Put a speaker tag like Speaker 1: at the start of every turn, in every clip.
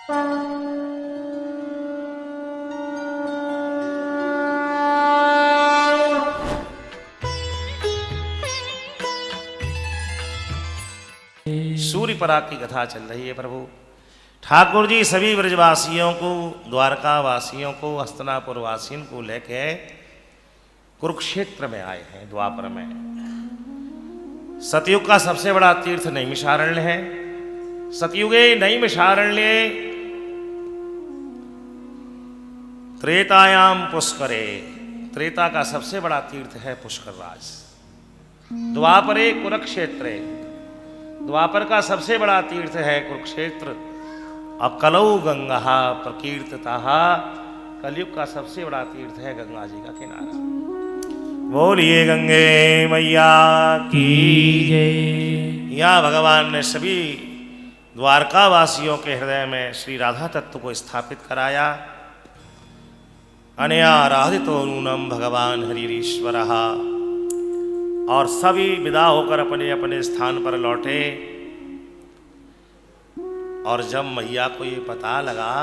Speaker 1: सूर्यपराग की कथा चल रही है प्रभु। ठाकुर जी सभी ब्रजवासियों को, द्वारका वासियों को, हस्तिनापुर वासियों को लेके कुरुक्षेत्र में आए हैं द्वापर में। सतयुग का सबसे बड़ा तीर्थ नैमिषारण्य है। सतयुगे नैमिषारण्य त्रेतायाम पुष्करे, त्रेता का सबसे बड़ा तीर्थ है पुष्कर राज। द्वापरे कुरुक्षेत्र, द्वापर का सबसे बड़ा तीर्थ है कुरुक्षेत्र। अकलौ गंगा प्रकीर्तिता, कलयुग का सबसे बड़ा तीर्थ है गंगा जी का किनारा। बोलिए गंगे मैया की जय। यहाँ भगवान ने सभी द्वारका वासियों के हृदय में श्री राधा तत्व को स्थापित कराया। अनया आराधितो नूनम भगवान हरिरीश्वर, और सभी विदा होकर अपने अपने स्थान पर लौटे। और जब मैया को ये पता लगा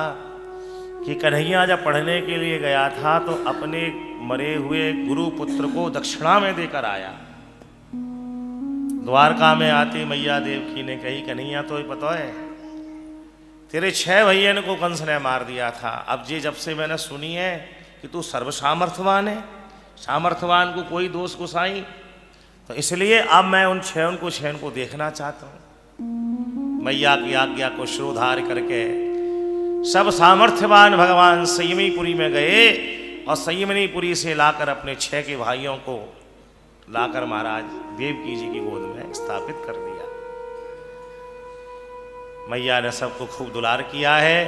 Speaker 1: कि कन्हैया जब पढ़ने के लिए गया था तो अपने मरे हुए गुरु पुत्र को दक्षिणा में देकर आया, द्वारका में आती मैया देवकी ने कही, कन्हैया तो ये पता है तेरे 6 भैया को कंस ने मार दिया था। अब ये जब से मैंने सुनी है कि तू सर्वसामर्थ्यवान है, सामर्थ्यवान को कोई दोष गुसाई, तो इसलिए अब मैं उन 6 को देखना चाहता हूँ। मैया की आज्ञा को श्रोधार करके सब सामर्थ्यवान भगवान संयमीपुरी में गए और संयमनीपुरी से लाकर अपने 6 के भाइयों को लाकर महाराज देवकी जी की गोद में स्थापित कर दिया। मैया ने सबको खूब दुलार किया है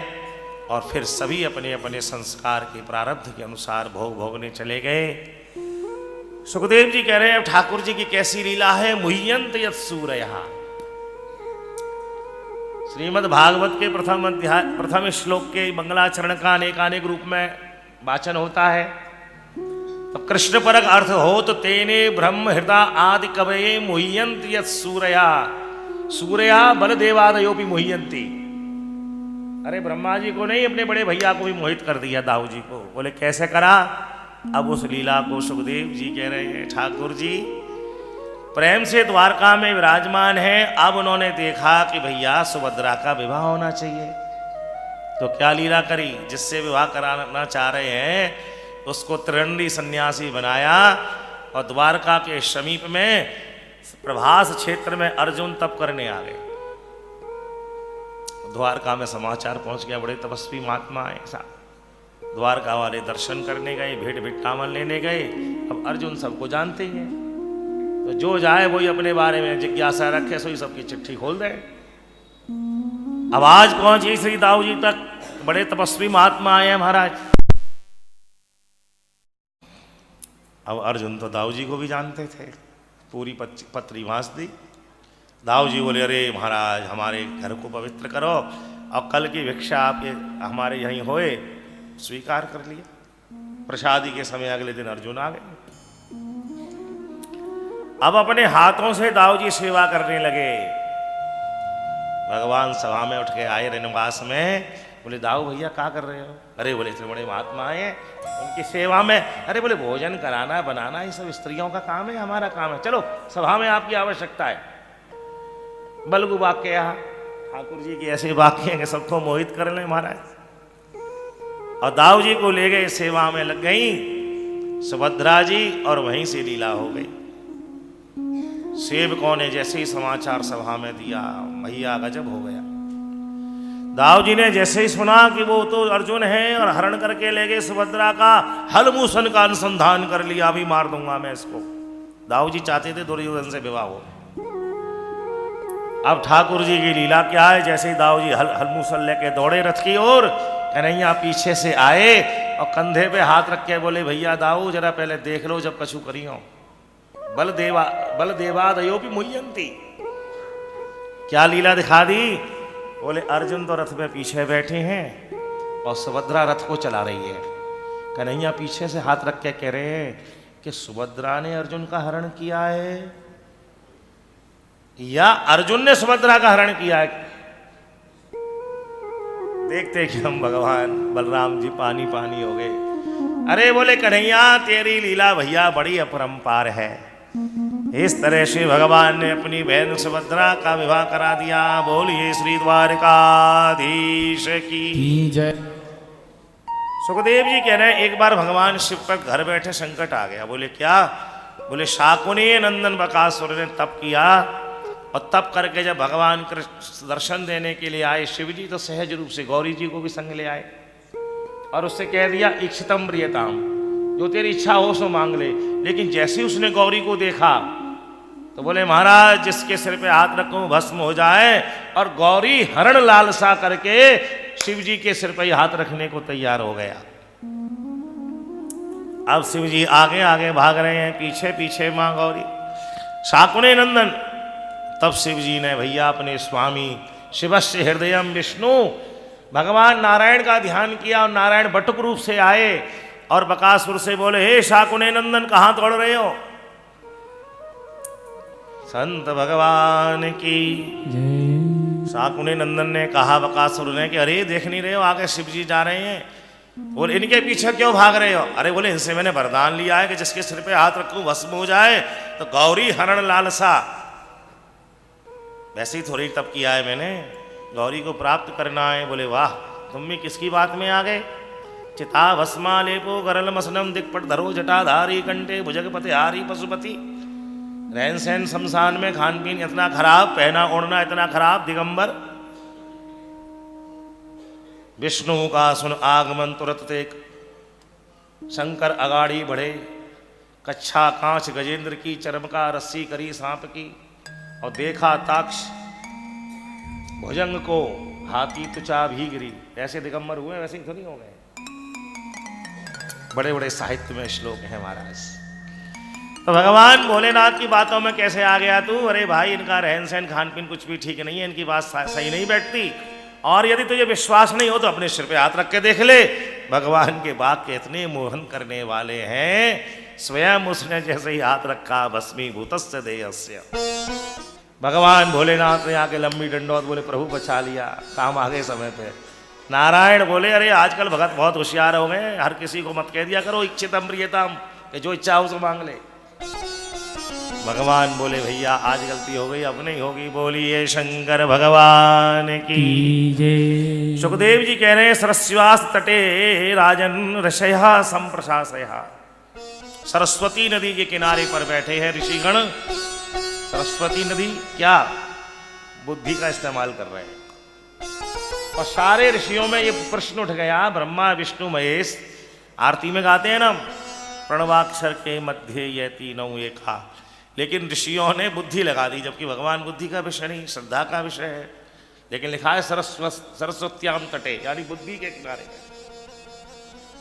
Speaker 1: और फिर सभी अपने अपने संस्कार के प्रारब्ध के अनुसार भोग भोगने चले गए। सुखदेव जी कह रहे हैं ठाकुर जी की कैसी लीला है। मुह्यंत यत् सूरयः, श्रीमद् भागवत के प्रथम श्लोक के मंगलाचरण का अनेक रूप में वाचन होता है। तो कृष्ण परक अर्थ हो तो तेने ब्रह्म हृदय आदि कवये मुह्यंत यत् सूरया, सूर्या बलदेवादयोपि मुह्यंती। अरे ब्रह्मा जी को नहीं, अपने बड़े भैया को भी मोहित कर दिया दाऊ जी को। बोले कैसे करा? अब उस लीला को सुखदेव जी कह रहे हैं ठाकुर जी प्रेम से द्वारका में विराजमान है। अब उन्होंने देखा कि भैया सुभद्रा का विवाह होना चाहिए, तो क्या लीला करी, जिससे विवाह कराना चाह रहे हैं उसको त्रिदंडी सन्यासी बनाया और द्वारका के समीप में प्रभास क्षेत्र में अर्जुन तप करने आ गए। द्वारका में समाचार पहुंच गया, बड़े तपस्वी महात्मा आए साहब। द्वारका वाले दर्शन करने गए, भेंट भिट्टामन लेने गए। अब अर्जुन सबको जानते ही हैं, तो जो जाए वही अपने बारे में जिज्ञासा रखे, सोई सबकी चिट्ठी खोल दे। अब आज पहुंची श्री दाऊ जी तक, बड़े तपस्वी महात्मा आए हैं महाराज। अब अर्जुन तो दाऊ जी को भी जानते थे, पूरी पत्री भांस दी। दाऊ जी बोले अरे महाराज हमारे घर को पवित्र करो और कल की भिक्षा आपके हमारे यहीं होए, स्वीकार कर लिया। प्रसादी के समय अगले दिन अर्जुन आ गए। अब अपने हाथों से दाऊ जी सेवा करने लगे। भगवान सभा में उठ के आए रेणुवास में। बोले दाऊ भैया क्या कर रहे हो? अरे बोले इतने बड़े महात्मा आए उनकी सेवा में। अरे बोले भोजन कराना बनाना ये सब स्त्रियों का काम है, हमारा काम है, चलो सभा में आपकी आवश्यकता है। बलगु वाक्य यहाँ ठाकुर जी के ऐसे वाक्य हैं कि सबको मोहित कर लें महाराज। और दाऊ जी को ले गए, सेवा में लग गई सुभद्रा जी और वहीं से लीला हो गई। सेवकों ने जैसे ही समाचार सभा में दिया, भैया गजब हो गया। दाऊ जी ने जैसे ही सुना कि वो तो अर्जुन है और हरण करके ले गए सुभद्रा का, हलमूसन का अनुसंधान कर लिया, अभी मार दूंगा मैं इसको। दाऊ जी चाहते थे दुर्योधन से विवाह हो। अब ठाकुर जी की लीला क्या है, जैसे ही दाऊ जी हलमूसल लेके दौड़े रथ की ओर, कन्हैया पीछे से आए और कंधे पे हाथ रख के बोले भैया दाऊ जरा पहले देख लो जब कछु करी हो। बलदेवादयोपि मुह्यंती, क्या लीला दिखा दी। बोले अर्जुन तो रथ में पीछे बैठे हैं और सुभद्रा रथ को चला रही है। कन्हैया पीछे से हाथ रख के कह रहे हैं कि सुभद्रा ने अर्जुन का हरण किया है या अर्जुन ने सुभद्रा का हरण किया है। देखते कि हम भगवान बलराम जी पानी पानी हो गए। अरे बोले कन्हैया तेरी लीला भैया बड़ी अपरंपार है। इस तरह से भगवान ने अपनी बहन सुभद्रा का विवाह करा दिया। बोलिए श्री द्वारकाधीश की
Speaker 2: जय।
Speaker 1: सुखदेव जी कह रहे हैं एक बार भगवान शिव पर घर बैठे संकट आ गया। बोले क्या? बोले शाकुनी नंदन बकासुर ने तप किया और तप करके जब भगवान कृष्ण दर्शन देने के लिए आए शिव जी तो सहज रूप से गौरी जी को भी संग ले आए और उससे कह दिया इक्षितम प्रियताम, जो तेरी इच्छा हो सो मांग ले। लेकिन जैसे ही उसने गौरी को देखा तो बोले महाराज जिसके सिर पे हाथ रखूं भस्म हो जाए। और गौरी हरण लालसा करके शिव जी के सिर पे हाथ रखने को तैयार हो गया। अब शिव जी आगे आगे भाग रहे हैं, पीछे पीछे मां गौरी। शाकुने नंदन, तब शिव जी ने भैया अपने स्वामी शिवस्य हृदयम विष्णु भगवान नारायण का ध्यान किया और नारायण बटुक रूप से आए और बकासुर से बोले हे शाकुने नंदन कहां दौड़ रहे हो? संत भगवान की शाकुने नंदन ने कहा बकासुर ने कि अरे देख नहीं रहे हो आगे शिव जी जा रहे हैं, बोले इनके पीछे क्यों भाग रहे हो? अरे बोले इनसे मैंने वरदान लिया है कि जिसके सिर पे हाथ रखूं भस्म हो जाए। तो गौरी हरण लालसा, वैसे ही थोड़ी तप किया है मैंने, गौरी को प्राप्त करना है। बोले वाह तुम भी किसकी बात में आ गए? चिता भस्मा लेपो गरल मसनम दिक्पट धरो जटाधारी कंटे भुजगपति हारी पशुपति। रहन सहन शमशान में, खान पीन इतना खराब, पहना ओढ़ना इतना खराब, दिगंबर। विष्णु का सुन आगमन तुरत देख शंकर अगाड़ी बढ़े। कच्छा कांच गजेंद्र की, चरम का रस्सी करी सांप की। और देखा ताक्ष भुजंग को, हाथी तुचा भी गिरी। ऐसे दिगंबर हुए वैसे ही थोड़ी हो गए। बड़े बड़े साहित्य में श्लोक हैं महाराज। तो भगवान भोलेनाथ की बातों में कैसे आ गया तू? अरे भाई इनका रहन सहन खान पीन कुछ भी ठीक नहीं है, इनकी बात सही नहीं बैठती। और यदि तुझे विश्वास नहीं हो तो अपने सिर पे हाथ रख के देख ले। भगवान के वाक्य इतने मोहन करने वाले हैं, स्वयं उसने जैसे ही हाथ रखा भस्मीभूतस्य देहस्य। भगवान भोलेनाथ ने आके लंबी डंडौत, बोले प्रभु बचा लिया, काम आ गए समय पे। नारायण बोले अरे आजकल भगत बहुत होशियार हो गए, हर किसी को मत कह दिया करो इच्छितम प्रियतम, कि जो इच्छा हो सो मांग ले। भगवान बोले भैया आज गलती हो गई, अब नहीं होगी। बोलिए शंकर भगवान की जय। सुखदेव जी कह रहे हैं सरस्वास तटे राजन ऋषया संप्रशासया। सरस्वती नदी के किनारे पर बैठे हैं ऋषिगण। सरस्वती नदी क्या बुद्धि का इस्तेमाल कर रहे हैं। और सारे ऋषियों में ये प्रश्न उठ गया, ब्रह्मा विष्णु महेश आरती में गाते हैं ना प्रणवाक्षर के मध्य ये तीनों एका। लेकिन ऋषियों ने बुद्धि लगा दी, जबकि भगवान बुद्धि का विषय नहीं श्रद्धा का विषय है। लेकिन लिखा है सरस्वत्याम तटे, यानी बुद्धि के किनारे।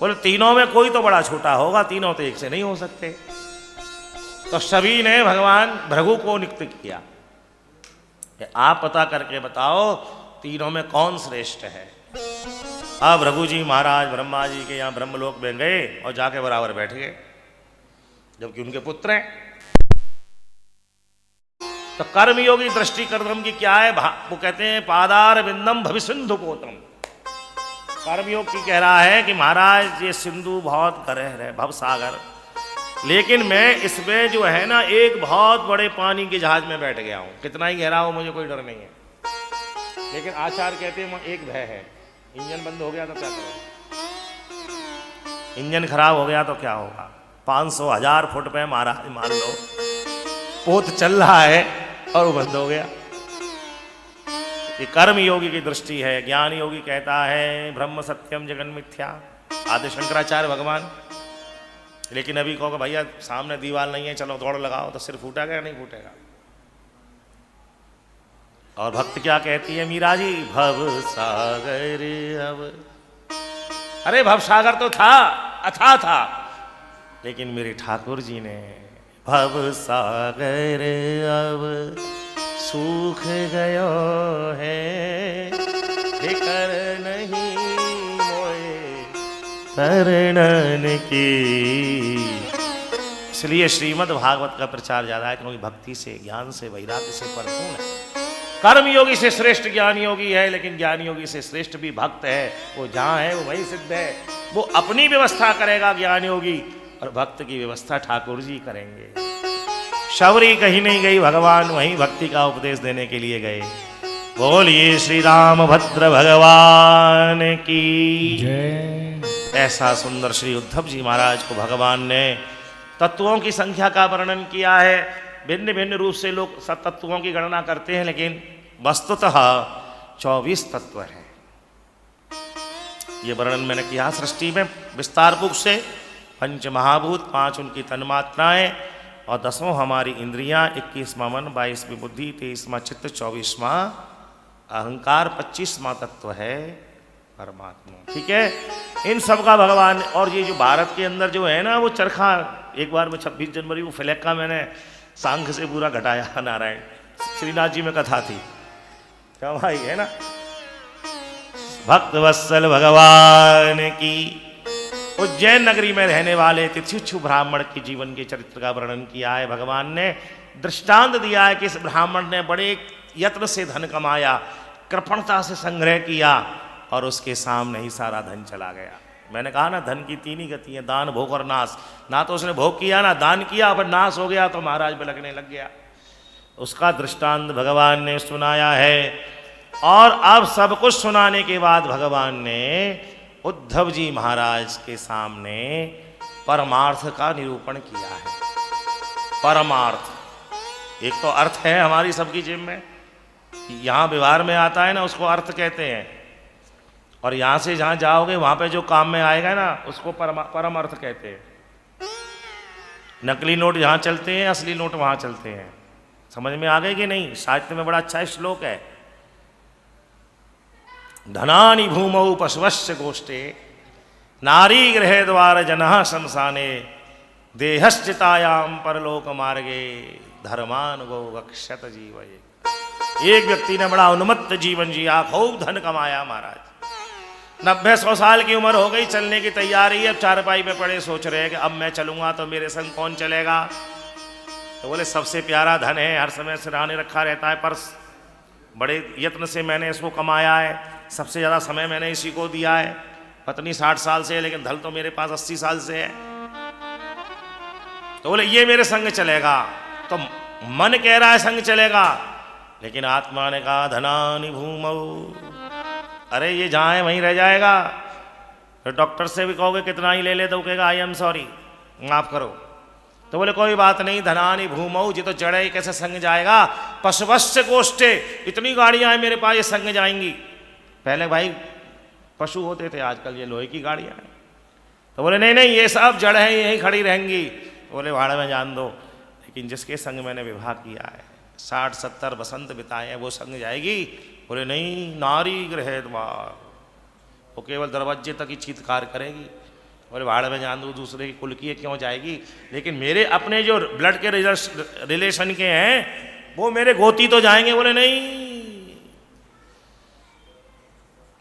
Speaker 1: बोले तीनों में कोई तो बड़ा छोटा होगा, तीनों तो एक से नहीं हो सकते। तो सभी ने भगवान भृगु को नियुक्त किया कि आप पता करके बताओ तीनों में कौन श्रेष्ठ है। अब भृगु जी महाराज ब्रह्मा जी के यहाँ ब्रह्मलोक में गए और जाके बराबर बैठ गए, जबकि उनके पुत्र हैं। तो कर्मयोगी दृष्टि कर्म की क्या है? वो कहते हैं पादार बिंदम भविसिंधु पोतम। कर्मयोग की कह रहा है कि महाराज ये सिंधु बहुत गहरा है, भव सागर, लेकिन मैं इसमें जो है ना एक बहुत बड़े पानी के जहाज में बैठ गया हूं। कितना ही गहरा हो मुझे कोई डर नहीं है। लेकिन आचार्य कहते हैं एक भय है, इंजन बंद हो गया तो क्या करोगे? इंजन खराब हो गया तो क्या होगा? 500,000 फुट पे महाराज मान लो पोत चल रहा है और वो बंद हो गया। ये कर्म योगी की दृष्टि है। ज्ञान योगी कहता है ब्रह्म सत्यम जगन मिथ्या, आदि शंकराचार्य भगवान। लेकिन अभी कहोगे भैया सामने दीवार नहीं है, चलो दौड़ लगाओ, तो सिर फूटेगा या नहीं फूटेगा? और भक्त क्या कहती है मीरा जी? भव सागर अब। अरे भव सागर तो था, अथाह था, लेकिन मेरे ठाकुर जी ने भव सागर अब सूख गयो है, फिकर नहीं मोए तरणन की। इसलिए श्रीमद् भागवत का प्रचार ज्यादा है, क्योंकि भक्ति से, ज्ञान से, वैराग्य से परिपूर्ण है। कर्म योगी से श्रेष्ठ ज्ञान योगी है, लेकिन ज्ञान योगी से श्रेष्ठ भी भक्त है। वो जहाँ है वो वही सिद्ध है। वो अपनी व्यवस्था करेगा ज्ञान योगी, और भक्त की व्यवस्था ठाकुर जी करेंगे। शबरी कहीं नहीं गई, भगवान वहीं भक्ति का उपदेश देने के लिए गए। बोलिए श्री रामभद्र भगवान की जय। ऐसा सुंदर श्री उद्धव जी महाराज को भगवान ने तत्वों की संख्या का वर्णन किया है। भिन्न भिन्न रूप से लोग सब तत्वों की गणना करते हैं, लेकिन वस्तुतः 24 तत्व हैं। ये वर्णन मैंने किया सृष्टि में विस्तार रूप से। पंच महाभूत, 5 उनकी तन्मात्राएं, और 10वां हमारी इंद्रियां, 21वां मन, 22वीं बुद्धि, 23वां चित्त, 24वां अहंकार, 25वां तत्व है परमात्मा। ठीक है, इन सब का भगवान। और ये जो भारत के अंदर जो है ना, वो चरखा एक बार में 26 जनवरी को फ्लैग का मैंने सांख से पूरा घटाया। नारायण श्रीनाथ जी में कथा थी क्या भाई, है ना। भक्त वत्सल भगवान की। उज्जैन नगरी में रहने वाले तिथिक्षु ब्राह्मण के जीवन के चरित्र का वर्णन किया है भगवान ने। दृष्टांत दिया है कि इस ब्राह्मण ने बड़े यत्न से धन कमाया, कृपणता से संग्रह किया, और उसके सामने ही सारा धन चला गया। मैंने कहा ना, धन की 3 ही गति है, दान, भोग और नाश। ना तो उसने भोग किया, ना दान किया, पर नाश हो गया तो महाराज पे लगने लग गया। उसका दृष्टांत भगवान ने सुनाया है। और अब सब कुछ सुनाने के बाद भगवान ने उद्धव जी महाराज के सामने परमार्थ का निरूपण किया है। परमार्थ एक तो अर्थ है हमारी सबकी जेब में, यहाँ व्यवहार में आता है ना, उसको अर्थ कहते हैं। और यहाँ से जहाँ जाओगे वहाँ पे जो काम में आएगा ना, उसको परम अर्थ कहते हैं। नकली नोट जहाँ चलते हैं, असली नोट वहाँ चलते हैं। समझ में आ गए कि नहीं। साहित्य में बड़ा अच्छा श्लोक है, धनानि भूमौ पशवश्च गोष्ठे नारी गृह द्वार जनः शमशाने देहश्चितायाम परलोक मार्गे धर्मान गो गक्षत जीवये। एक व्यक्ति ने बड़ा उन्मत्त जीवन जिया, खूब धन कमाया महाराज। 90-100 साल की उम्र हो गई, चलने की तैयारी। अब चारपाई पे पड़े सोच रहे हैं कि अब मैं चलूंगा तो मेरे संग कौन चलेगा। तो बोले सबसे प्यारा धन है, हर समय सिरहाने रखा रहता है पर्स, बड़े यत्न से मैंने इसको कमाया है, सबसे ज़्यादा समय मैंने इसी को दिया है। पत्नी 60 साल से है, लेकिन धन तो मेरे पास 80 साल से है। तो बोले ये मेरे संग चलेगा। तो मन कह रहा है संग चलेगा, लेकिन आत्मा ने कहा धनानि भूमौ, अरे ये जहाँ है वहीं रह जाएगा। फिर डॉक्टर से भी कहोगे कितना ही ले ले, तो कहेगा आई एम सॉरी, माफ करो। तो बोले कोई बात नहीं, धनानि भूमौ, ये तो जड़ है, कैसे संग जाएगा। पशुवश्च गोष्ठे, इतनी गाड़ियां हैं मेरे पास, ये संग जाएंगी। पहले भाई पशु होते थे, आजकल ये लोहे की गाड़ियां हैं। तो बोले नहीं नहीं, ये सब जड़ है, यहीं खड़ी रहेंगी। बोले भाड़े में जान दो, लेकिन जिसके संग मैंने विवाह किया है, 60-70 बसंत बिताए हैं, वो संग जाएगी। बोले नहीं, नारी गृह द्वार, वो केवल दरवाजे तक ही चीत्कार करेगी। बोले भाड़ में जान दो, दूसरे की कुल की क्यों जाएगी। लेकिन मेरे अपने जो ब्लड के रिलेशन के हैं, वो मेरे गोती तो जाएंगे। बोले नहीं,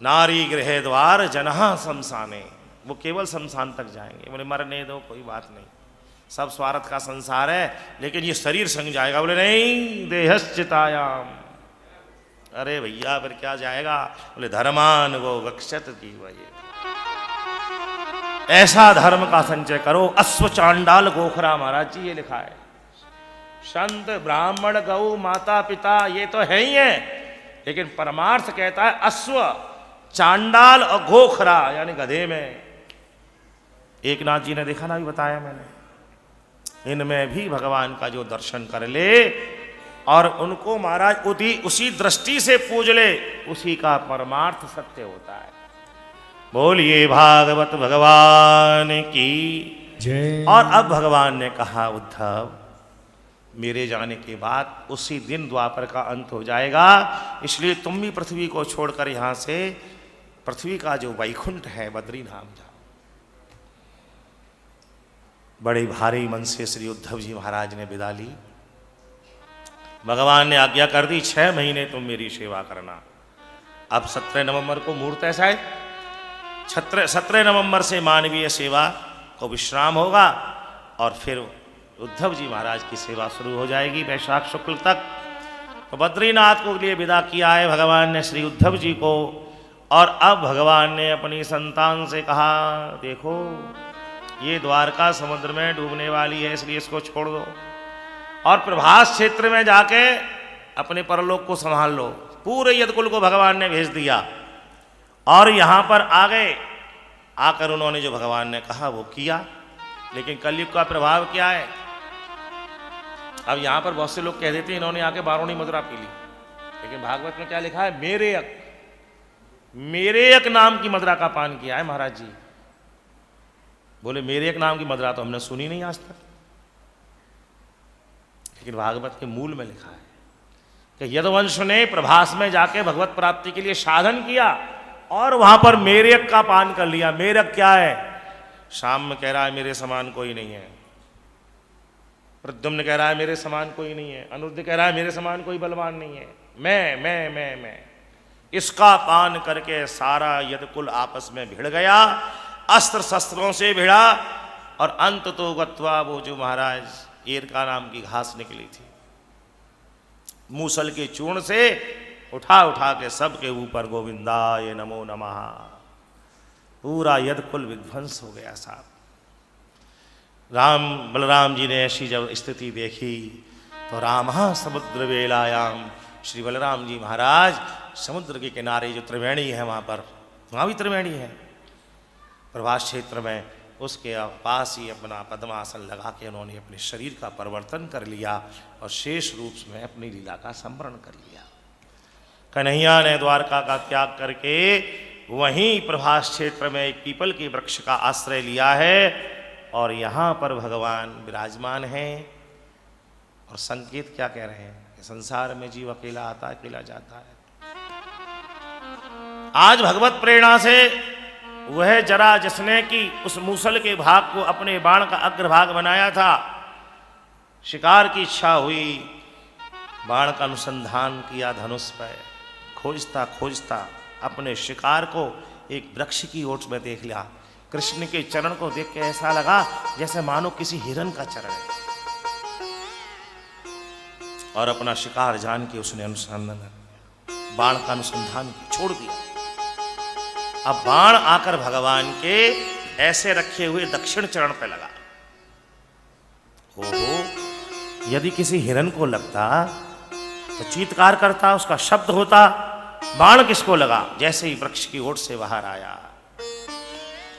Speaker 1: नारी गृह द्वार जनः शमशाने, वो केवल शमशान तक जाएंगे। बोले मरने दो, कोई बात नहीं, सब स्वार्थ का संसार है, लेकिन ये शरीर संग जाएगा। बोले नहीं, देहश्चितायाम, अरे भैया फिर क्या जाएगा। बोले धर्मान गो गक्षत जीवये, ऐसा धर्म का संचय करो। अश्व चांडाल गोखरा, महाराज जी ये लिखा है। संत ब्राह्मण गौ माता पिता ये तो है ही है, लेकिन परमार्थ कहता है अश्व चांडाल और गोखरा, यानी गधे में। एक नाथ जी ने देखा ना, भी बताया मैंने, इनमें भी भगवान का जो दर्शन कर ले और उनको महाराज उसी दृष्टि से पूज ले, उसी का परमार्थ सत्य होता है। बोलिए भागवत भगवान की जय। और अब भगवान ने कहा, उद्धव मेरे जाने के बाद उसी दिन द्वापर का अंत हो जाएगा, इसलिए तुम भी पृथ्वी को छोड़कर यहां से पृथ्वी का जो वैकुंठ है बद्रीधाम जाओ। बड़े भारी मन से श्री उद्धव जी महाराज ने विदा ली। भगवान ने आज्ञा कर दी, 6 महीने तुम मेरी सेवा करना। अब 17 नवंबर को मुहूर्त है शायद, 17 नवंबर से मानवीय सेवा को विश्राम होगा, और फिर उद्धव जी महाराज की सेवा शुरू हो जाएगी वैशाख शुक्ल तक। तो बद्रीनाथ को लिए विदा किया है भगवान ने श्री उद्धव जी को। और अब भगवान ने अपनी संतान से कहा, देखो ये द्वारका समुद्र में डूबने वाली है, इसलिए इसको छोड़ दो और प्रभास क्षेत्र में जाके अपने परलोक को संभाल लो। पूरे यदकुल को भगवान ने भेज दिया और यहाँ पर आ गए। आकर उन्होंने जो भगवान ने कहा वो किया। लेकिन कलयुग का प्रभाव क्या है, अब यहाँ पर बहुत से लोग कह देते हैं इन्होंने आके बारूणी मदिरा पी ली, लेकिन भागवत में क्या लिखा है, मेरेयक नाम की मदिरा का पान किया है महाराज जी। बोले मेरेयक नाम की मदिरा तो हमने सुनी नहीं आज तक, लेकिन भागवत के मूल में लिखा है कि यदुवंश ने प्रभास में जाके भगवत प्राप्ति के लिए साधन किया और वहां पर मेरेयक का पान कर लिया। मेरेयक क्या है, शाम में कह रहा है मेरे समान कोई नहीं है, प्रद्युम्न कह रहा है मेरे समान कोई नहीं है, अनिरुद्ध कह रहा है मेरे समान कोई बलवान नहीं है, मैं इसका पान करके सारा यदकुल आपस में भिड़ गया, अस्त्र शस्त्रों से भिड़ा और अंत तो गत्वा वो जो महाराज एरका नाम की घास निकली थी, मूसल के चूर्ण से उठा उठा के सबके ऊपर गोविंदाय नमो नमः, पूरा यदकुल विध्वंस हो गया साहब। बलराम जी ने ऐसी जब स्थिति देखी तो रामः समुद्र वेलायाम, श्री बलराम जी महाराज समुद्र के किनारे जो त्रिवेणी है वहाँ भी त्रिवेणी है प्रभास क्षेत्र में, उसके पास ही अपना पद्मासन लगा के उन्होंने अपने शरीर का परिवर्तन कर लिया और शेष रूप में अपनी लीला का स्मरण कर लिया। कन्हैया ने द्वारका का त्याग करके वहीं प्रभास क्षेत्र में एक पीपल के वृक्ष का आश्रय लिया है और यहाँ पर भगवान विराजमान हैं। और संकेत क्या कह रहे हैं कि संसार में जीव अकेला आता है अकेला जाता है। आज भगवत प्रेरणा से वह जरा जिसने कि उस मूसल के भाग को अपने बाण का अग्रभाग बनाया था, शिकार की इच्छा हुई, बाण का अनुसंधान किया धनुष पर, खोजता खोजता अपने शिकार को एक वृक्ष की ओट में देख लिया। कृष्ण के चरण को देख के ऐसा लगा जैसे मानो किसी हिरन का चरण है, और अपना शिकार जान के उसने अनुसंधान बाण का अनुसंधान छोड़ दिया। अब बाण आकर भगवान के ऐसे रखे हुए दक्षिण चरण पे लगा। ओहो, यदि किसी हिरन को लगता तो चीत्कार करता, उसका शब्द होता। बाण किसको लगा, जैसे ही वृक्ष की ओर से बाहर आया,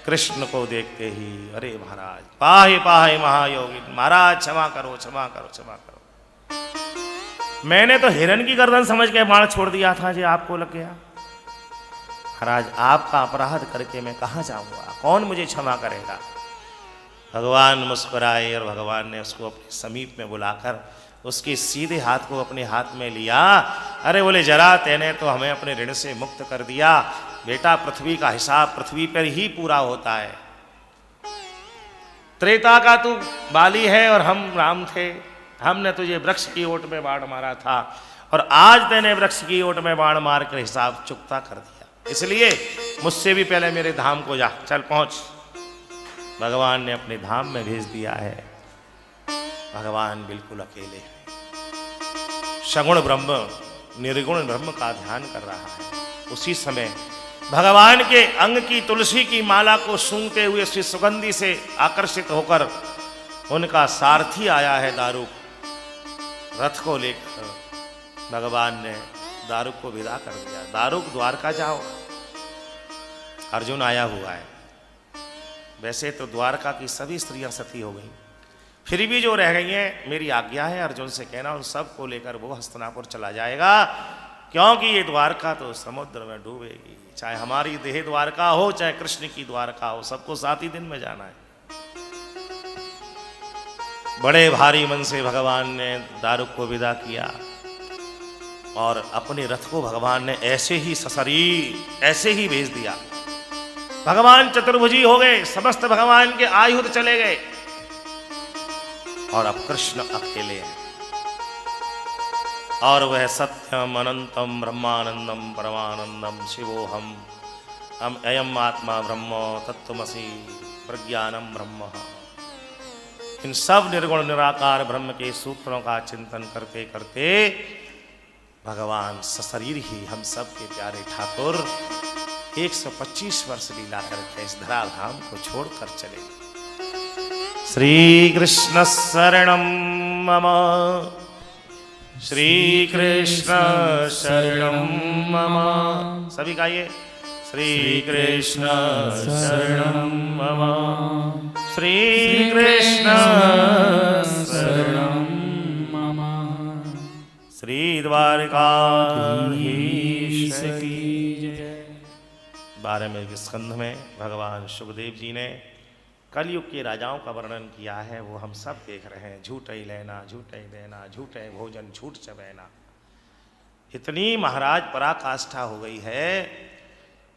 Speaker 1: कृष्ण को देखते ही अरे महाराज पाहे पाहे महायोगी, महाराज क्षमा करो क्षमा करो क्षमा करो, मैंने तो हिरन की गर्दन समझ के बाण छोड़ दिया था, जो आपको लग गया। महाराज आपका अपराध करके मैं कहाँ जाऊंगा, कौन मुझे क्षमा करेगा। भगवान मुस्कुराए और भगवान ने उसको अपने समीप में बुलाकर उसके सीधे हाथ को अपने हाथ में लिया। अरे बोले जरा तेने तो हमें अपने ऋण से मुक्त कर दिया बेटा, पृथ्वी का हिसाब पृथ्वी पर ही पूरा होता है। त्रेता का तू बाली है और हम राम थे, हमने तुझे वृक्ष की ओट में बाण मारा था और आज तेने वृक्ष की ओट में बाण मार कर हिसाब चुकता कर दिया, इसलिए मुझसे भी पहले मेरे धाम को जा, चल पहुंच। भगवान ने अपने धाम में भेज दिया है। भगवान बिल्कुल अकेले हैं, सगुण ब्रह्म निर्गुण ब्रह्म का ध्यान कर रहा है। उसी समय भगवान के अंग की तुलसी की माला को सूंघते हुए श्री सुगंधी से आकर्षित होकर उनका सारथी आया है दारुक। रथ को लेकर भगवान ने दारुक को विदा कर दिया। दारुक द्वारका जाओ, अर्जुन आया हुआ है। वैसे तो द्वारका की सभी स्त्रियां सती हो गई, फिर भी जो रह गई हैं मेरी आज्ञा है अर्जुन से कहना उन सब को लेकर वो हस्तिनापुर चला जाएगा, क्योंकि ये द्वारका तो समुद्र में डूबेगी। चाहे हमारी देह द्वारका हो चाहे कृष्ण की द्वारका हो, सबको 7 ही दिन में जाना है। बड़े भारी मन से भगवान ने दारुक को विदा किया और अपने रथ को भगवान ने ऐसे ही सशरीर ऐसे ही भेज दिया। भगवान चतुर्भुजी हो गए, समस्त भगवान के आयुध चले गए और अब कृष्ण अकेले हैं। और वह सत्यम अनंतम ब्रह्मानंदम परमानंदम शिवोहम अयम आत्मा ब्रह्म तत्वमसि प्रज्ञानम ब्रह्म, इन सब निर्गुण निराकार ब्रह्म के सूत्रों का चिंतन करते करते भगवान सशरीर ही हम सब के प्यारे ठाकुर 125 वर्ष लीला करके इस धराधाम को छोड़कर चले। श्री कृष्ण शरणम मम, श्री कृष्ण शरणम मम। सभी गाइए, श्री कृष्ण शरणम मम, श्री कृष्ण शरणम मम। श्री द्वारकाधीश की जय। 12वें स्कंध में भगवान सुखदेव जी ने कलयुग के राजाओं का वर्णन किया है। वो हम सब देख रहे हैं। झूठ ही लेना, झूठ ही देना, झूठ ही भोजन, झूठ चबैना। इतनी महाराज पराकाष्ठा हो गई है।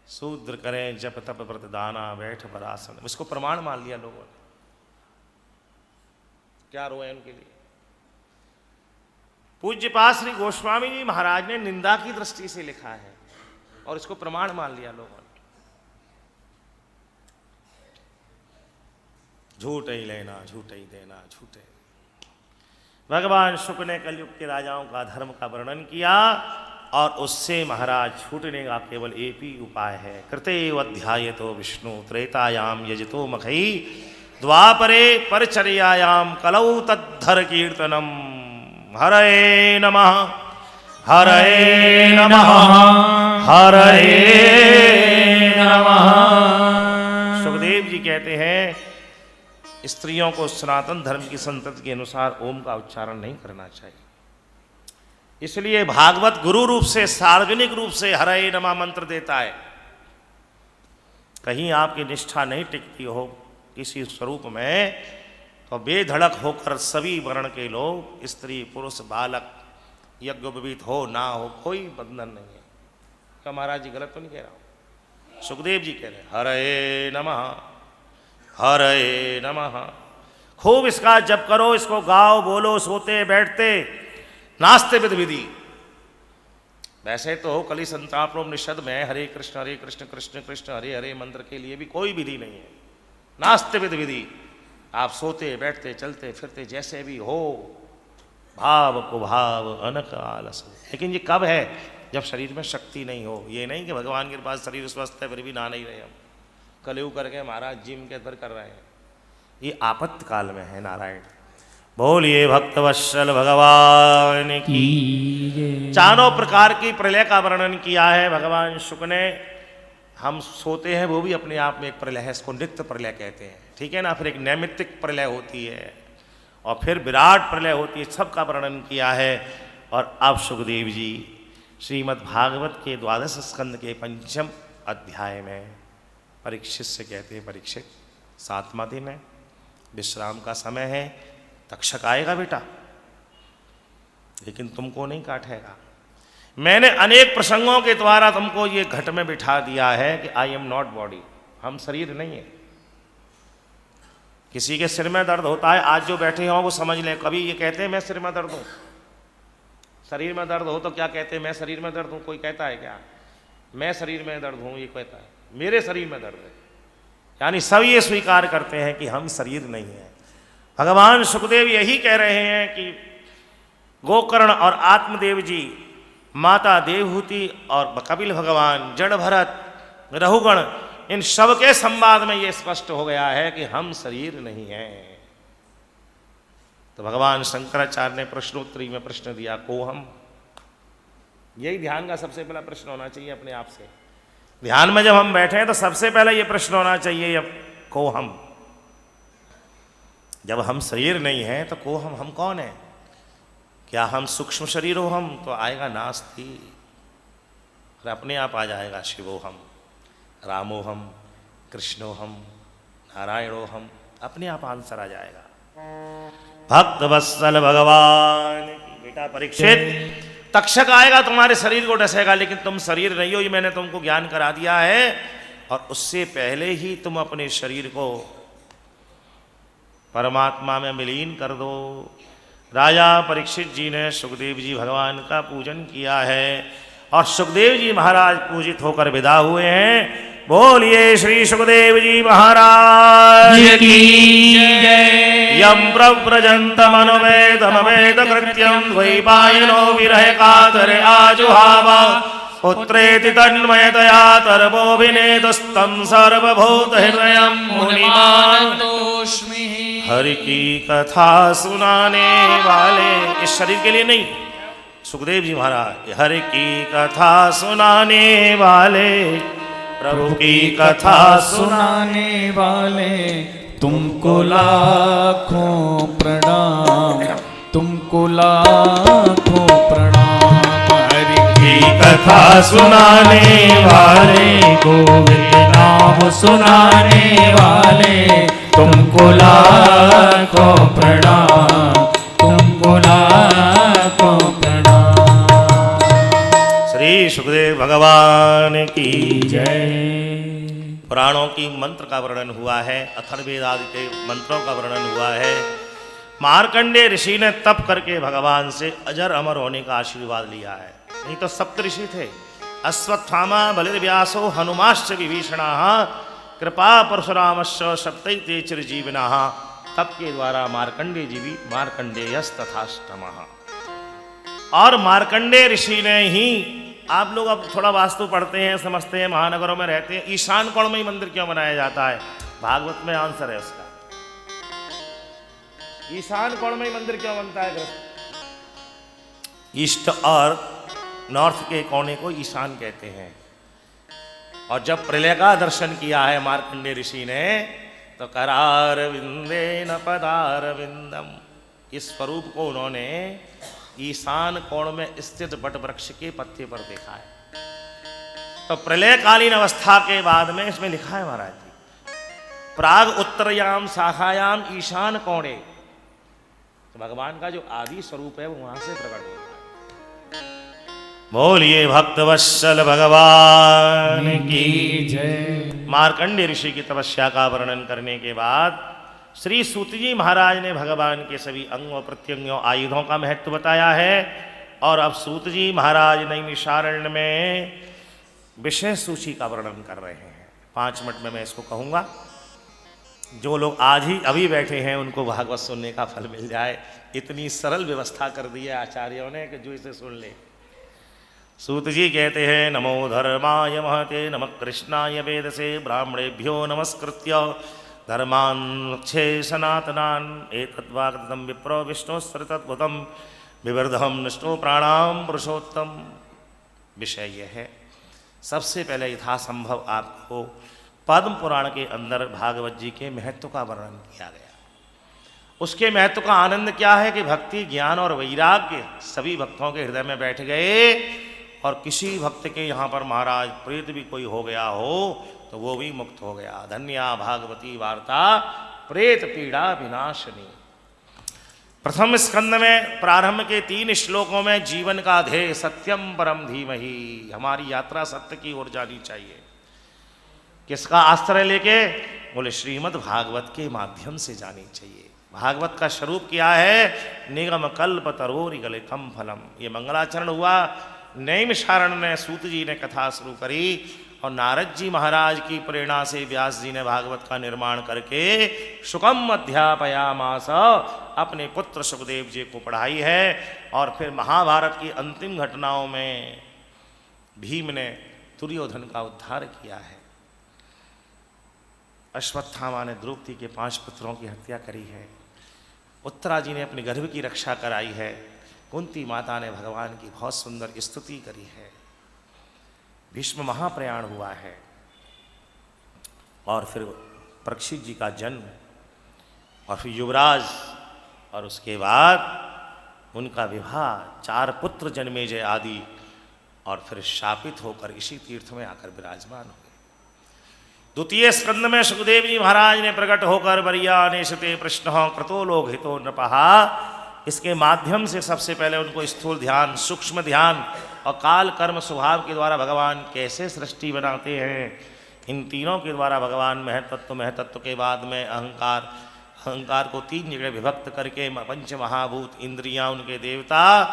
Speaker 1: शूद्र करें जप तप व्रत दाना, बैठ पर आसन। इसको प्रमाण मान लिया लोगों ने। क्या रोए उनके लिए। पूज्यपाद श्री गोस्वामी जी महाराज ने निंदा की दृष्टि से लिखा है और इसको प्रमाण मान लिया लोगों ने। झूठ ही लेना, झूठ ही देना, झूठ ही। भगवान शुक ने कलयुग के राजाओं का धर्म का वर्णन किया और उससे महाराज छूटने का केवल एक ही उपाय है। कृतेव अध्यायतो विष्णु त्रेतायाम यजतो मखई, द्वापरे परचर्यायाम कलौ तद्धर कीर्तनम। हरे नमः, हरे नमः, हरे नमः। सुखदेव जी कहते हैं स्त्रियों को सनातन धर्म की संतति के अनुसार ओम का उच्चारण नहीं करना चाहिए। इसलिए भागवत गुरु रूप से, सार्वजनिक रूप से हरे नमः मंत्र देता है। कहीं आपकी निष्ठा नहीं टिकती हो किसी स्वरूप में तो बेधड़क होकर सभी वर्ण के लोग, स्त्री पुरुष बालक, यज्ञोपवीत हो ना हो, कोई बंधन नहीं है। क्या महाराज जी गलत तो नहीं कह रहा हूं? सुखदेव जी कह रहे हैं हरे नमः, हरे नमः। खूब इसका जप करो, इसको गाओ, बोलो, सोते बैठते, नास्ते विद विधि। वैसे तो कलि संतापनिषद में हरे कृष्ण कृष्ण कृष्ण हरे हरे मंत्र के लिए भी कोई विधि नहीं है। नास्ते विद विधि। आप सोते बैठते चलते फिरते जैसे भी हो, भाव को भाव अनक आलस। लेकिन ये कब है? जब शरीर में शक्ति नहीं हो। ये नहीं कि भगवान के पास शरीर स्वस्थ है फिर भी नहा नहीं रहे हम, कलयुग करके महाराज जिम के अंदर कर रहे हैं। ये आपत्त काल में है। नारायण बोलिए भक्तवत्सल भगवान की। चारों प्रकार की प्रलय का वर्णन किया है भगवान शुक ने। हम सोते हैं वो भी अपने आप में एक प्रलय है, इसको नित्य प्रलय कहते हैं, ठीक है ना। फिर एक नैमित्तिक प्रलय होती है और फिर विराट प्रलय होती है। सबका वर्णन किया है। और अब सुखदेव जी श्रीमद् भागवत के 12 स्कंद के 5वें अध्याय में परीक्षित से कहते हैं, परीक्षित 7वां दिन है, विश्राम का समय है, तक्षक आएगा बेटा, लेकिन तुमको नहीं काटेगा। मैंने अनेक प्रसंगों के द्वारा तुमको ये घट में बिठा दिया है कि आई एम नॉट बॉडी, हम शरीर नहीं है। किसी के सिर में दर्द होता है, आज जो बैठे हो वो समझ लें, कभी ये कहते हैं मैं सिर में दर्द हूं। शरीर में दर्द हो तो क्या कहते हैं? मैं शरीर में दर्द हूं। कोई कहता है क्या मैं शरीर में दर्द हूं? ये कहता है मेरे शरीर में दर्द है। यानी सब ये स्वीकार करते हैं कि हम शरीर नहीं है। भगवान सुखदेव यही कह रहे हैं कि गोकर्ण और आत्मदेव जी, माता देवहूति और कपिल भगवान, जड़ भरत, रहुगण, इन सब के संवाद में यह स्पष्ट हो गया है कि हम शरीर नहीं हैं। तो भगवान शंकराचार्य ने प्रश्नोत्तरी में प्रश्न दिया, को हम। यही ध्यान का सबसे पहला प्रश्न होना चाहिए अपने आप से। ध्यान में जब हम बैठे हैं तो सबसे पहले ये प्रश्न होना चाहिए, को हम। जब हम शरीर नहीं हैं तो को हम कौन है? क्या हम सूक्ष्म शरीर हो हम? तो आएगा नास्ति, और अपने आप आ जाएगा शिवो हम, रामो हम, कृष्णो हम, नारायणो हम, अपने आप आंसर आ जाएगा। भक्त वत्सल भगवान की बेटा परीक्षित, तक्षक आएगा तुम्हारे शरीर को डसेगा, लेकिन तुम शरीर नहीं हो, ये मैंने तुमको ज्ञान करा दिया है। और उससे पहले ही तुम अपने शरीर को परमात्मा में विलीन कर दो। राजा परीक्षित जी ने सुखदेव जी भगवान का पूजन किया है और सुखदेव जी महाराज पूजित होकर विदा हुए हैं। बोलिए श्री सुखदेव जी महाराज
Speaker 2: की जय।
Speaker 1: यम प्रव्रजन्तमनुवेदमवेद कृत्यं द्वैपायनो विरह कातर आजुहाव पुत्रेति तन्मयतया तरवोऽभिनेदस्तं सर्वभूतहृदयं मुनिमानतोऽस्मि। हरि की कथा सुनाने वाले, इस शरीर के लिए नहीं, सुखदेव जी महाराज, हरि की कथा सुनाने वाले, प्रभु की कथा
Speaker 2: सुनाने वाले, तुमको लाखों प्रणाम, तुमको लाखों प्रणाम। हरि
Speaker 1: की कथा सुनाने वाले,
Speaker 2: गोविंद नाम सुनाने वाले, तुमको लाखों प्रणाम, तुमको लाखों प्रणाम।
Speaker 1: श्री सुखदेव भगवान की
Speaker 2: जय।
Speaker 1: पुराणों की मंत्र का वर्णन हुआ है, अथर्ववेद आदि के मंत्रों का वर्णन हुआ है। मार्कंडेय ऋषि ने तप करके भगवान से अजर अमर होने का आशीर्वाद लिया है। नहीं तो सप्त ऋषि थे, अश्वत्थामा बलिर्व्यासो हनुमाश्च विभीषणाः कृपा परशुरामश्च सप्तैते चिरजीविनाः। तप के द्वारा मार्कंडेय जीवी मार्कंडेयस्तथाष्टमः। और मार्कंडेय ऋषि ने ही, आप लोग अब थोड़ा वास्तु पढ़ते हैं, समझते हैं, महानगरों में रहते हैं, ईशान कोण में ही मंदिर क्यों बनाया जाता है? भागवत में आंसर है उसका। ईशान कोण में ही मंदिर क्यों बनता है? ईस्ट और नॉर्थ के कोने को ईशान कहते हैं। और जब प्रलय का दर्शन किया है मार्कंडेय ऋषि ने, तो करार विंदे न पदार विंदम, इस स्वरूप को उन्होंने ईशान कोण में स्थित बट वृक्ष के पत्ते पर देखा है। तो प्रलयकालीन अवस्था के बाद में इसमें लिखा है महाराज जी, प्राग उत्तरयाम शाखायाम ईशान कोणे, तो भगवान का जो आदि स्वरूप है वो वहां से प्रकट होता है। बोलिए भक्तवत्सल भगवान की
Speaker 2: जय।
Speaker 1: मार्कंडेय ऋषि की तपस्या का वर्णन करने के बाद श्री सूत जी महाराज ने भगवान के सभी अंगों प्रत्यंगों आयुधों का महत्व बताया है। और अब सूत जी महाराज नैमिषारण्य में विषय सूची का वर्णन कर रहे हैं। 5 मिनट में मैं इसको कहूँगा। जो लोग आज ही अभी बैठे हैं उनको भागवत सुनने का फल मिल जाए, इतनी सरल व्यवस्था कर दी है आचार्यों ने कि जो इसे सुन ले। सूत जी कहते हैं, नमो धर्माय महते नमः कृष्णाय वेदसे ब्राह्मणेभ्यो नमस्कृत्य धर्मान्क्षे सनातनान् एतद्वागतं विप्रो विष्णुस्तत्तद्भुतं विवर्धम निष्णु प्राणाम पुरुषोत्तम। विषय यह है, सबसे पहले यथासंभव आपको पद्म पुराण के अंदर भागवत जी के महत्व का वर्णन किया गया। उसके महत्व का आनंद क्या है कि भक्ति, ज्ञान और वैराग्य सभी भक्तों के हृदय में बैठ गए। और किसी भक्त के यहाँ पर महाराज प्रेत भी कोई हो गया हो तो वो भी मुक्त हो गया। धन्या भागवती वार्ता प्रेत पीड़ा विनाशनी। प्रथम स्कंद में प्रारंभ के 3 श्लोकों में जीवन का ध्येय सत्यम परम धीमहि, हमारी यात्रा सत्य की ओर जानी चाहिए। किसका आश्रय लेके? बोले श्रीमद् भागवत के माध्यम से जानी चाहिए। भागवत का स्वरूप क्या है? निगम कल्प तरोरि गलितम फलम। ये मंगलाचरण हुआ। नैमिषारण्य में सूत जी ने कथा शुरू करी और नारद जी महाराज की प्रेरणा से व्यास जी ने भागवत का निर्माण करके शुकम अध्यापयामास, अपने पुत्र सुखदेव जी को पढ़ाई है। और फिर महाभारत की अंतिम घटनाओं में भीम ने दुर्योधन का उद्धार किया है। अश्वत्थामा ने द्रौपदी के 5 पुत्रों की हत्या करी है। उत्तरा जी ने अपने गर्भ की रक्षा कराई है। कुंती माता ने भगवान की बहुत सुंदर स्तुति करी है। भीष्म महाप्रयाण हुआ है। और फिर परीक्षित जी का जन्म, और फिर युवराज, और उसके बाद उनका विवाह, 4 पुत्र जन्मेजय आदि, और फिर शापित होकर इसी तीर्थ में आकर विराजमान हुए। द्वितीय स्कंद में सुखदेव जी महाराज ने प्रकट होकर बरियानेशते प्रश्न कृतो लोकहितो नृपहा, इसके माध्यम से सबसे पहले उनको स्थूल ध्यान, सूक्ष्म ध्यान और काल कर्म स्वभाव के द्वारा भगवान कैसे सृष्टि बनाते हैं, इन तीनों के द्वारा भगवान महतत्व, महतत्व के बाद में अहंकार, अहंकार को 3 जगह विभक्त करके पंच महाभूत, इंद्रियां, उनके देवता,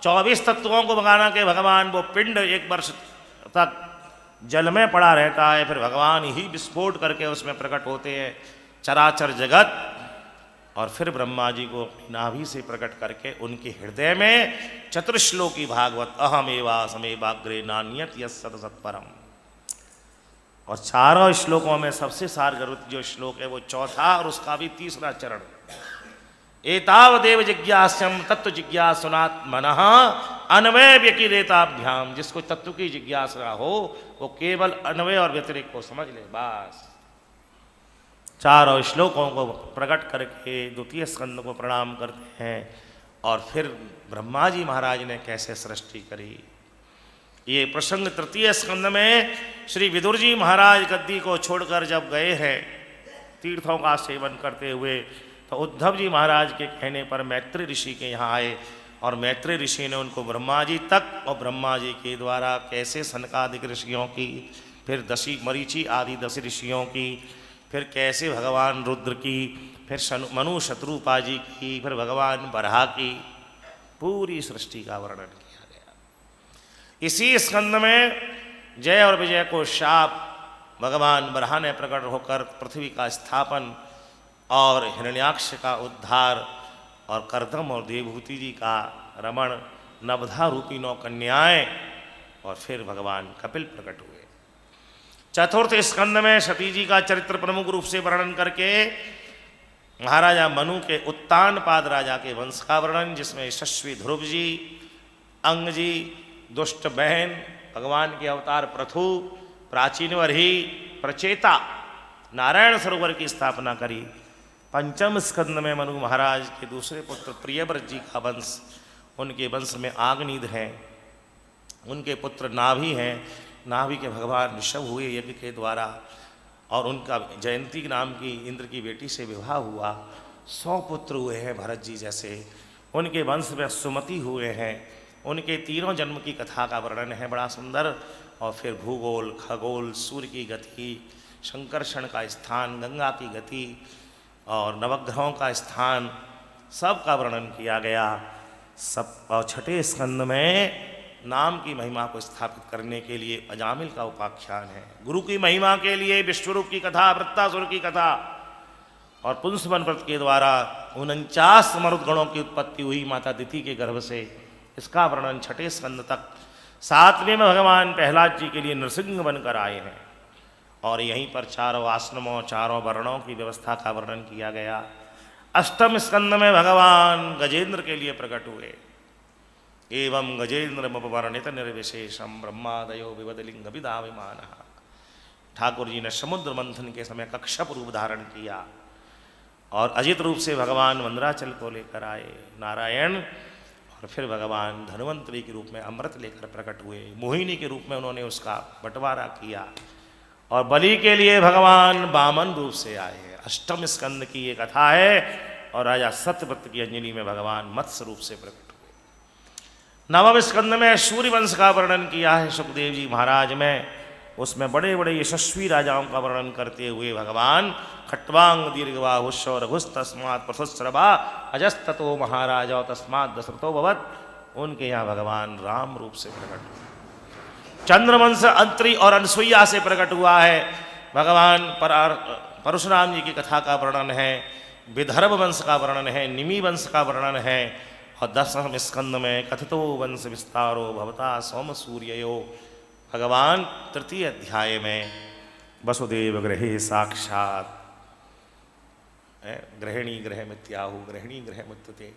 Speaker 1: 24 तत्वों को भगाना के भगवान वो पिंड 1 वर्ष तक जल में पड़ा रहता है, फिर भगवान ही विस्फोट करके उसमें प्रकट होते हैं चराचर जगत, और फिर ब्रह्मा जी को अपनी नाभि से प्रकट करके उनके हृदय में चतुर्श्लोकी भागवत अहमेवा समेवाग्रे नान्यत यत् सत्परम। और चारों श्लोकों में सबसे सारगर्भित जो श्लोक है वो चौथा और उसका भी तीसरा चरण, एतावदेव जिज्ञास्यम तत्व जिज्ञासुनात्मनः अन्वय व्यतिरेकाभ्याम। जिसको तत्व की जिज्ञासा हो वो केवल अन्वय और व्यतिरेक को समझ ले बस। चारों श्लोकों को प्रकट करके द्वितीय स्कंद को प्रणाम करते हैं, और फिर ब्रह्मा जी महाराज ने कैसे सृष्टि करी ये प्रसंग तृतीय स्कंद में श्री विदुर जी महाराज गद्दी को छोड़कर जब गए हैं तीर्थों का सेवन करते हुए, तो उद्धव जी महाराज के कहने पर मैत्री ऋषि के यहाँ आए, और मैत्री ऋषि ने उनको ब्रह्मा जी तक और ब्रह्मा जी के द्वारा कैसे सनकादिक ऋषियों की, फिर दशी मरीचि आदि 10 ऋषियों की, फिर कैसे भगवान रुद्र की, फिर मनु शत्रुपा जी की, फिर भगवान बरहा की पूरी सृष्टि का वर्णन किया गया। इसी स्कंद में जय और विजय को शाप भगवान बरहा ने प्रकट होकर पृथ्वी का स्थापन और हिरण्याक्ष का उद्धार और करदम और देवभूति जी का रमण, नवधा रूपी 9 कन्याएं, और फिर भगवान कपिल प्रकट हुए। चतुर्थ स्कंद में सती जी का चरित्र प्रमुख रूप से वर्णन करके महाराजा मनु के उत्तानपाद राजा के वंश का वर्णन, जिसमें यशस्वी ध्रुव जी, अंग जी, दुष्ट बहन, भगवान के अवतार पृथु, प्राचीन वरही, प्रचेता, नारायण सरोवर की स्थापना करी। पंचम स्कंद में मनु महाराज के दूसरे पुत्र प्रियव्रत जी का वंश, उनके वंश में आग्निद हैं, उनके पुत्र नाभि हैं, नाभि के भगवान ऋषभ हुए यज्ञ के द्वारा, और उनका जयंती नाम की इंद्र की बेटी से विवाह हुआ। 100 पुत्र हुए हैं भरत जी जैसे, उनके वंश में सुमति हुए हैं। उनके तीनों जन्म की कथा का वर्णन है बड़ा सुंदर, और फिर भूगोल, खगोल, सूर्य की गति, शंकरषण का स्थान, गंगा की गति और नवग्रहों का स्थान, सब का वर्णन किया गया। सब और छठे स्कंद में नाम की महिमा को स्थापित करने के लिए अजामिल का उपाख्यान है। गुरु की महिमा के लिए विश्वरूप की कथा, वृत्तासुर की कथा, और पुंसवन व्रत के द्वारा 49 मरुदगणों की उत्पत्ति हुई माता दिति के गर्भ से, इसका वर्णन छठे स्कंद तक। 7वें में भगवान प्रहलाद जी के लिए नृसिंह बनकर आए हैं, और यहीं पर चारों आश्रमों, चारों वर्णों की व्यवस्था का वर्णन किया गया। 8वें स्कंद में भगवान गजेंद्र के लिए प्रकट हुए। एवं गजेंद्रमपवर्णित निर्विशेषम ब्रह्मादयो विवदलिंग विदाविमान। ठाकुर जी ने समुद्र मंथन के समय कक्षप रूप धारण किया, और अजित रूप से भगवान मंदराचल को लेकर आए नारायण, और फिर भगवान धन्वंतरी के रूप में अमृत लेकर प्रकट हुए। मोहिनी के रूप में उन्होंने उसका बंटवारा किया, और बलि के लिए भगवान वामन रूप से आए। 8वें स्कंद की ये कथा है, और राजा सत्यव्रत की अंजलि में भगवान मत्स्य रूप से प्रकट हुए। 9वें स्कंद में सूर्यवंश का वर्णन किया है सुखदेव जी महाराज में, उसमें बड़े बड़े यशस्वी राजाओं का वर्णन करते हुए भगवान खट्वांग दीर्घबाहुश्च रघुस्तस्मात् प्रसुस्रवा अजस्ततो महाराज तस्मात् दशरथो भवत्, उनके यहाँ भगवान राम रूप से प्रकट हुए। चंद्रवंश अंत्री और अनसुईया से प्रकट हुआ है, भगवान परशुराम जी की कथा का वर्णन है। विदर्भ वंश का वर्णन है, निमि वंश का वर्णन है, और 10वें स्कंद में कथितो वंश विस्तारो भवता सोम सूर्यो, भगवान तृतीय अध्याय में वसुदेव गृहे साक्षात गृहिणी गृह मित्याहु गृहिणी गृह मुत्युते,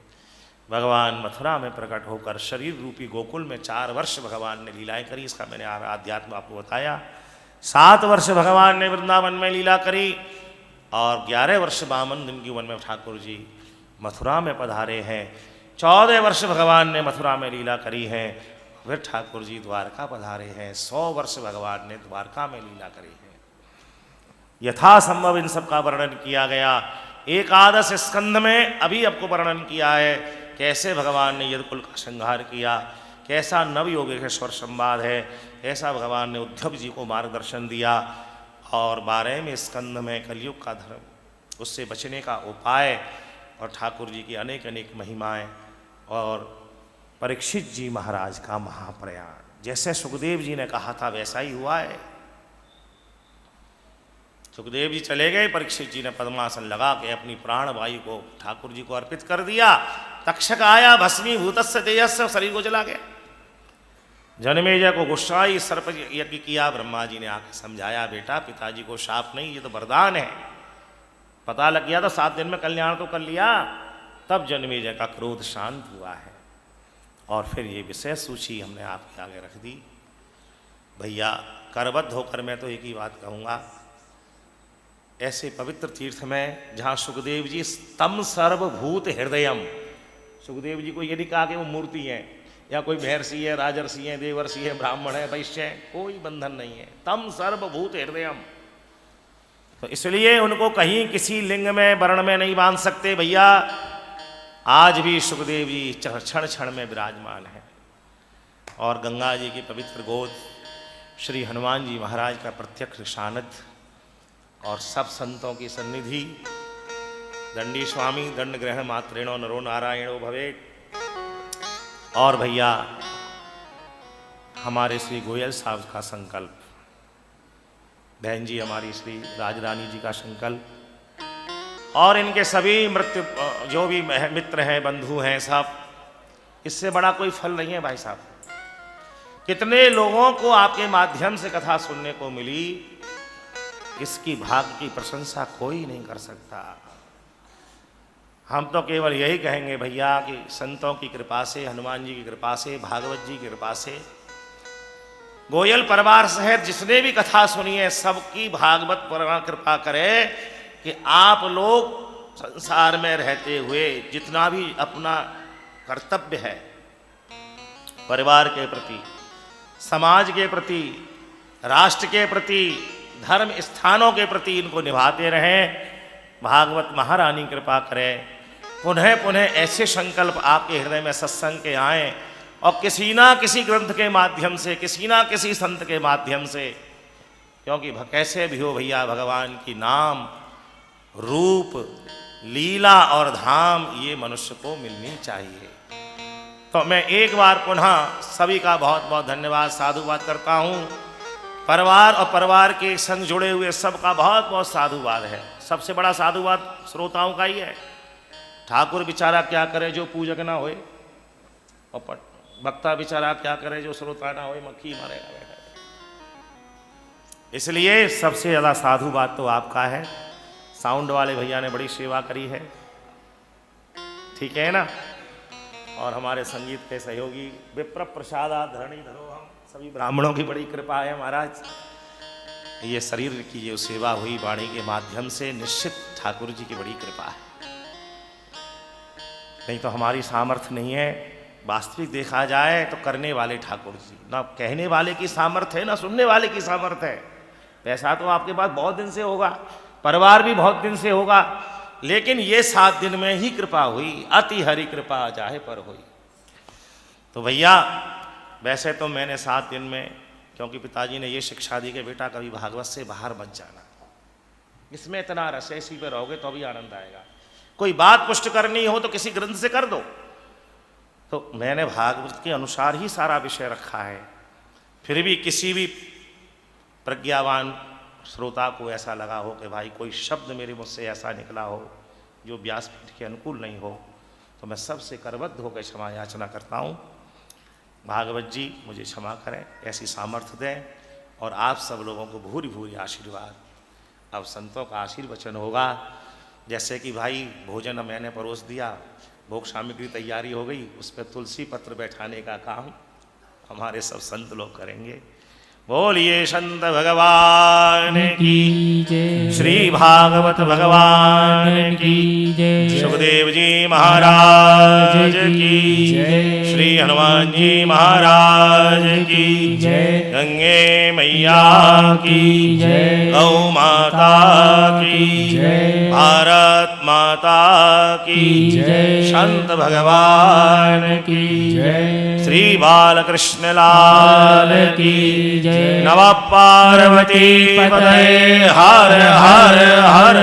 Speaker 1: भगवान मथुरा में प्रकट होकर शरीर रूपी गोकुल में 4 वर्ष भगवान ने लीलाएं करी। इसका मैंने आध्यात्म आपको बताया। 7 वर्ष भगवान ने वृंदावन में लीला करी, और 11 वर्ष 52 दिन की उम्र में ठाकुर जी मथुरा में पधारे हैं। 14 वर्ष भगवान ने मथुरा में लीला करी है, फिर ठाकुर जी द्वारका पधारे हैं। 100 वर्ष भगवान ने द्वारका में लीला करी है। यथासंभव इन सब का वर्णन किया गया। 11 स्कंध में अभी आपको वर्णन किया है कैसे भगवान ने यदुकुल का संहार किया, कैसा नवयोगेश्वर संवाद है, ऐसा भगवान ने उद्धव जी को मार्गदर्शन दिया। और 12वें स्कंध में कलयुग का धर्म, उससे बचने का उपाय, और ठाकुर जी की अनेक अनेक महिमाएं, और परीक्षित जी महाराज का महाप्रयाण। जैसे सुखदेव जी ने कहा था वैसा ही हुआ है। सुखदेव जी चले गए, परीक्षित जी ने पद्मासन लगा के अपनी प्राण वायु को ठाकुर जी को अर्पित कर दिया। तक्षक आया, भस्मीभूतस्य तेजस्य, शरीर को जला गया। जनमेजय को गुस्सा आई, सर्प यज्ञ किया। ब्रह्मा जी ने आके समझाया, बेटा पिताजी को शाप नहीं, ये तो वरदान है। पता लग गया था 7 दिन में कल्याण तो कर लिया। तब जनमेजय का क्रोध शांत हुआ है। और फिर ये विशेष सूची हमने आपके आगे रख दी। भैया करबद्ध होकर मैं तो एक ही बात कहूँगा, ऐसे पवित्र तीर्थ में जहाँ सुखदेव जी तम सर्वभूत हृदयम, सुखदेव जी को ये नहीं कहा कि वो मूर्ति है या कोई महर्षि है, राजर्षि है, देवर्षि है, ब्राह्मण है, वैश्य है, कोई बंधन नहीं है। तम सर्वभूत हृदयम, तो इसलिए उनको कहीं किसी लिंग में वर्ण में नहीं बांध सकते। भैया आज भी सुखदेव जी क्षण क्षण में विराजमान है। और गंगा जी की पवित्र गोद, श्री हनुमान जी महाराज का प्रत्यक्ष सानिध्य और सब संतों की सन्निधि। दंडी स्वामी दंड ग्रहण मात्रेणो नरो नारायणो भवेत्। और भैया हमारे श्री गोयल साहब का संकल्प, बहन जी हमारी श्री राजरानी जी का संकल्प, और इनके सभी मृत्यु जो भी मित्र हैं, बंधु हैं, सब, इससे बड़ा कोई फल नहीं है भाई साहब। कितने लोगों को आपके माध्यम से कथा सुनने को मिली, इसकी भाग्य की प्रशंसा कोई नहीं कर सकता। हम तो केवल यही कहेंगे भैया कि संतों की कृपा से, हनुमान जी की कृपा से, भागवत जी की कृपा से, गोयल परिवार सहित जिसने भी कथा सुनी है, सबकी भागवत परिवार कृपा करे कि आप लोग संसार में रहते हुए जितना भी अपना कर्तव्य है परिवार के प्रति, समाज के प्रति, राष्ट्र के प्रति, धर्म स्थानों के प्रति इनको निभाते रहें। भागवत महारानी कृपा करें, पुनः पुनः ऐसे संकल्प आपके हृदय में सत्संग के आएँ और किसी ना किसी ग्रंथ के माध्यम से, किसी ना किसी संत के माध्यम से, क्योंकि कैसे भी हो भैया भगवान की नाम, रूप, लीला और धाम ये मनुष्य को मिलनी चाहिए। तो मैं एक बार पुनः सभी का बहुत बहुत धन्यवाद, साधुवाद करता हूँ। परिवार और परिवार के संग जुड़े हुए सबका बहुत बहुत साधुवाद है। सबसे बड़ा साधुवाद श्रोताओं का ही है। ठाकुर बेचारा क्या करे जो पूजक ना होए, और वक्ता बेचारा क्या करे जो श्रोता ना होए, मक्खी मारेगा बैठा। इसलिए सबसे ज़्यादा साधुवाद तो आपका है। साउंड वाले भैया ने बड़ी सेवा करी है, ठीक है ना। और हमारे संगीत के सहयोगी विप्र प्रसादा धरणी धरो, हम सभी ब्राह्मणों की बड़ी कृपा है महाराज। ये शरीर की जो सेवा हुई वाणी के माध्यम से, निश्चित ठाकुर जी की बड़ी कृपा है। नहीं तो हमारी सामर्थ्य नहीं है। वास्तविक देखा जाए तो करने वाले ठाकुर जी, ना कहने वाले की सामर्थ्य है, ना सुनने वाले की सामर्थ्य है। पैसा तो आपके पास बहुत दिन से होगा, परिवार भी बहुत दिन से होगा, लेकिन ये 7 दिन में ही कृपा हुई। अति हरि कृपा जाहे पर हुई। तो भैया वैसे तो मैंने 7 दिन में, क्योंकि पिताजी ने ये शिक्षा दी कि बेटा कभी भागवत से बाहर मत जाना, इसमें इतना रस है, इसी पे रहोगे तो भी आनंद आएगा। कोई बात पुष्ट करनी हो तो किसी ग्रंथ से कर दो। तो मैंने भागवत के अनुसार ही सारा विषय रखा है। फिर भी किसी भी प्रज्ञावान श्रोता को ऐसा लगा हो कि भाई कोई शब्द मेरे मुझसे ऐसा निकला हो जो व्यासपीठ के अनुकूल नहीं हो, तो मैं सबसे करबद्ध होकर क्षमा याचना करता हूँ। भागवत जी मुझे क्षमा करें, ऐसी सामर्थ्य दें, और आप सब लोगों को भूरी भूरी आशीर्वाद। अब संतों का आशीर्वचन होगा। जैसे कि भाई भोजन मैंने परोस दिया, भोग सामग्री तैयारी हो गई, उस पर तुलसी पत्र बैठाने का काम हमारे सब संत लोग करेंगे। बोलिए संत भगवान की जय, श्री भागवत भगवान की जय, सुखदेव जी महाराज की जय, श्री हनुमान जी महाराज की जय, गंगे मैया की जय, गौ माता की जय, भारत माता की जय, संत भगवान की जय, श्री बालकृष्ण लाल की जय, नमः पार्वती पतये हर हर हर